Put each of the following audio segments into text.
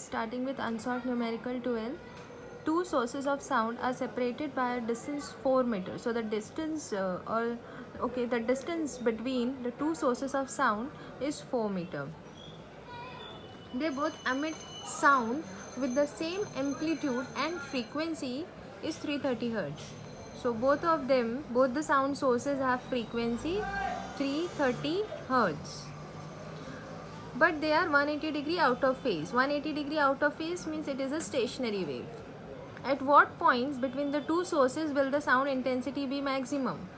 case, starting with unsolved numerical 12, two sources of sound are separated by a distance 4 meters. So the distance the distance between the two sources of sound is 4 meters. They both emit sound with the same amplitude and frequency is 330 Hz. So both the sound sources have frequency 330 Hz. But they are 180-degree out of phase. 180-degree out of phase means it is a stationary wave. At what points between the two sources will the sound intensity be maximum?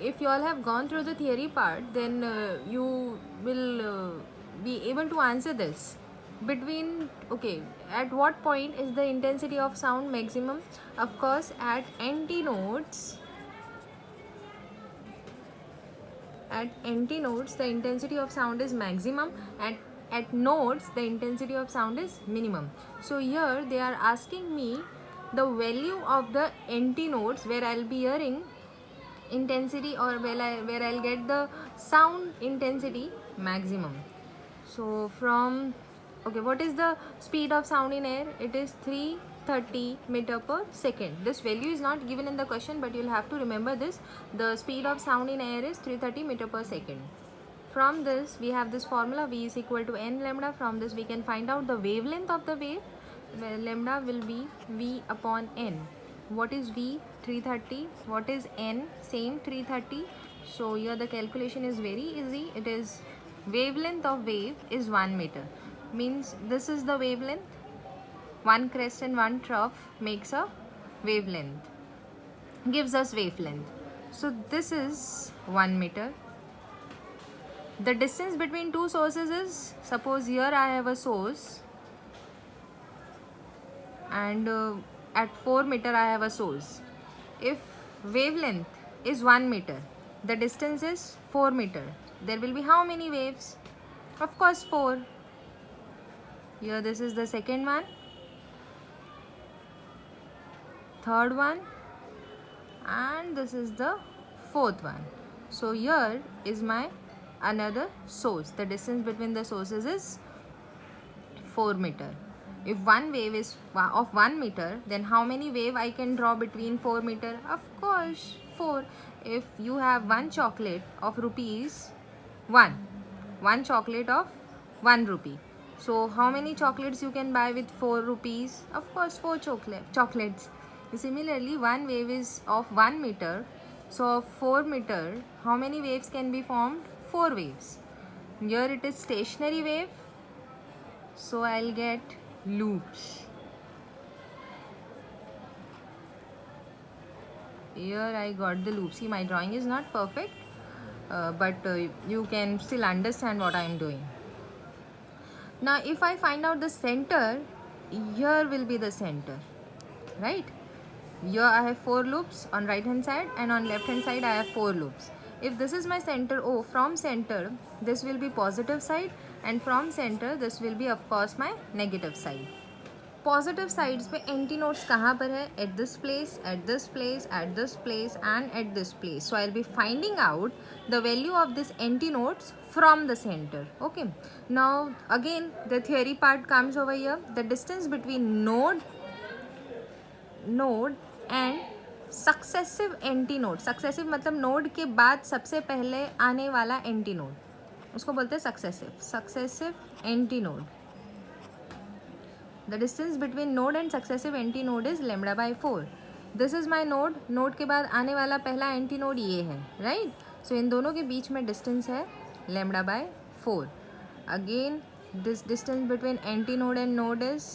If you all have gone through the theory part, then you will be able to answer this. At what point is the intensity of sound maximum? Of course, at antinodes. At antinodes, the intensity of sound is maximum. At nodes, the intensity of sound is minimum. So here they are asking me the value of the antinodes where I'll be hearing intensity, or where I'll get the sound intensity maximum. So what is the speed of sound in air? It is 330 meter per second. This value is not given in the question, but you'll have to remember this. The speed of sound in air is 330 meter per second. From this, we have this formula, V is equal to n lambda. From this, we can find out the wavelength of the wave. Well, lambda will be V upon n. What is V? 330. What is n? Same 330. So here the calculation is very easy. It is wavelength of wave is 1 meter. Means this is the wavelength. One crest and one trough makes a wavelength. Gives us wavelength. So this is 1 meter. The distance between two sources is, suppose here I have a source and at 4 meter I have a source. If wavelength is 1 meter, the distance is 4 meter. There will be how many waves? Of course 4. Here this is the second one, third one, and this is the fourth one. So here is my another source. The distance between the sources is 4 meter. If one wave is of 1 meter, then how many wave I can draw between 4 meter? Of course 4. If you have one chocolate of rupees 1 chocolate of 1 rupee. So how many chocolates you can buy with 4 rupees? Of course 4 chocolates. Similarly, one wave is of 1 meter. So of 4 meter, how many waves can be formed? 4 waves. Here it is stationary wave. So I'll get loops. Here I got the loop. See, my drawing is not perfect, but you can still understand what I am doing. Now if I find out the center, here will be the center, right? Here I have 4 loops on right hand side, and on left hand side I have 4 loops. If this is my center O, from center this will be positive side, and from center this will be of course my negative side. Positive sides पे anti nodes कहाँ पर है? At this place, at this place, at this place and at this place. So I will be finding out the value of this anti nodes from the center. Okay, now again the theory part comes over here. The distance between node and successive antinode. Successive मतलब node के बाद सबसे पहले आने वाला antinode, उसको बोलते हैं successive antinode. The distance between node and successive antinode is lambda by 4. This is my node. Node के बाद आने वाला पहला antinode ये है, right? So इन दोनों के बीच में distance है lambda by 4. Again, this distance between antinode and node is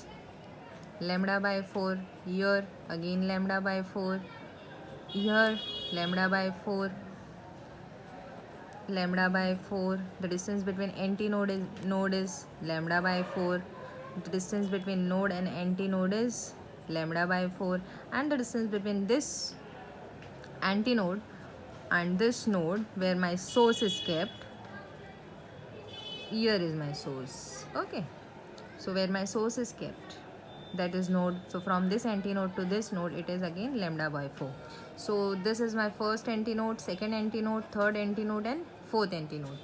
lambda by 4. Here again lambda by 4. Here lambda by 4. Lambda by 4. The distance between node is lambda by 4. The distance between node and antinode is lambda by 4, and the distance between this antinode and this node where my source is kept, here is my source. Okay, so where my source is kept, that is node. So from this antinode to this node, it is again lambda by 4. So this is my first antinode, second antinode, third antinode and fourth antinode.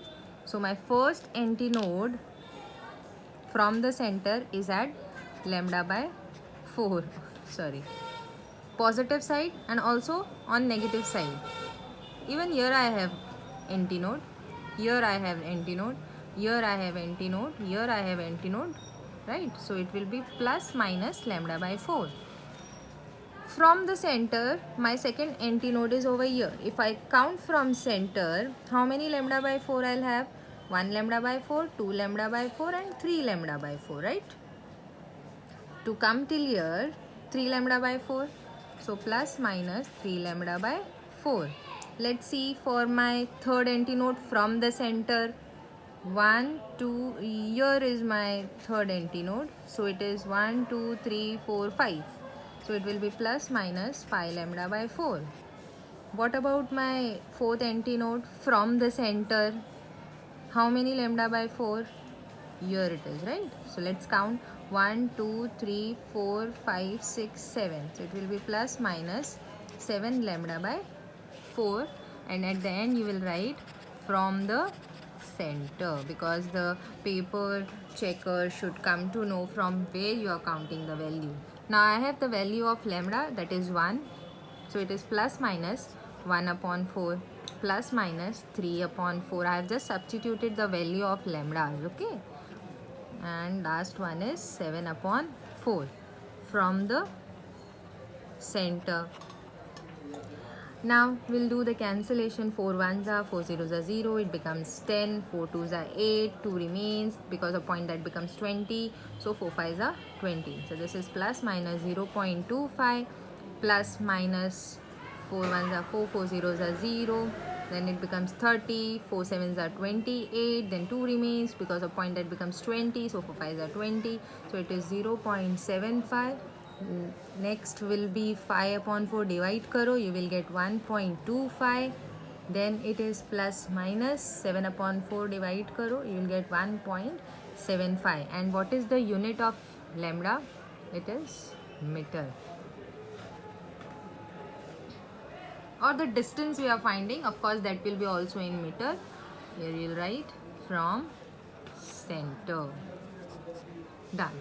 So my first antinode from the center is at lambda by 4. Sorry, positive side and also on negative side. Even here I have empty node, here I have empty node, here I have empty node, here I have empty node, right? So it will be plus minus lambda by 4. From the center, my second empty node is over here. If I count from center, how many lambda by 4 I'll have? 1 lambda by 4, 2 lambda by 4 and 3 lambda by 4, right? To come till here, 3 lambda by 4. So plus minus 3 lambda by 4. Let's see for my third empty node from the center. 1, 2, here is my third empty node. So it is 1, 2, 3, 4, 5. So it will be plus minus 5 lambda by 4. What about my fourth empty node from the center? How many lambda by 4? Here it is, right? So let's count 1, 2, 3, 4, 5, 6, 7. So it will be plus minus 7 lambda by 4. And at the end you will write from the center, because the paper checker should come to know from where you are counting the value. Now I have the value of lambda, that is 1. So it is plus minus 1 upon 4 plus minus 3 upon 4. I have just substituted the value of lambda, okay? And last one is 7 upon 4 from the center. Now we'll do the cancellation. 4 ones are 4 zeros are 0, it becomes 10, 4 twos are 8, 2 remains, because of point that becomes 20, so 4 fives are 20. So this is plus minus 0.25 plus minus 4 ones are 4, 4 zeros are 0, then it becomes 30, 4 sevens are 28, then 2 remains, because of point that becomes 20, so 4 fives are 20, so it is 0.75. Next will be 5 upon 4, divide karo, you will get 1.25. Then it is plus minus 7 upon 4, divide karo, you will get 1.75. And what is the unit of lambda? It is meter, or the distance we are finding. Of course that will be also in meter. Here you will write from center. Done.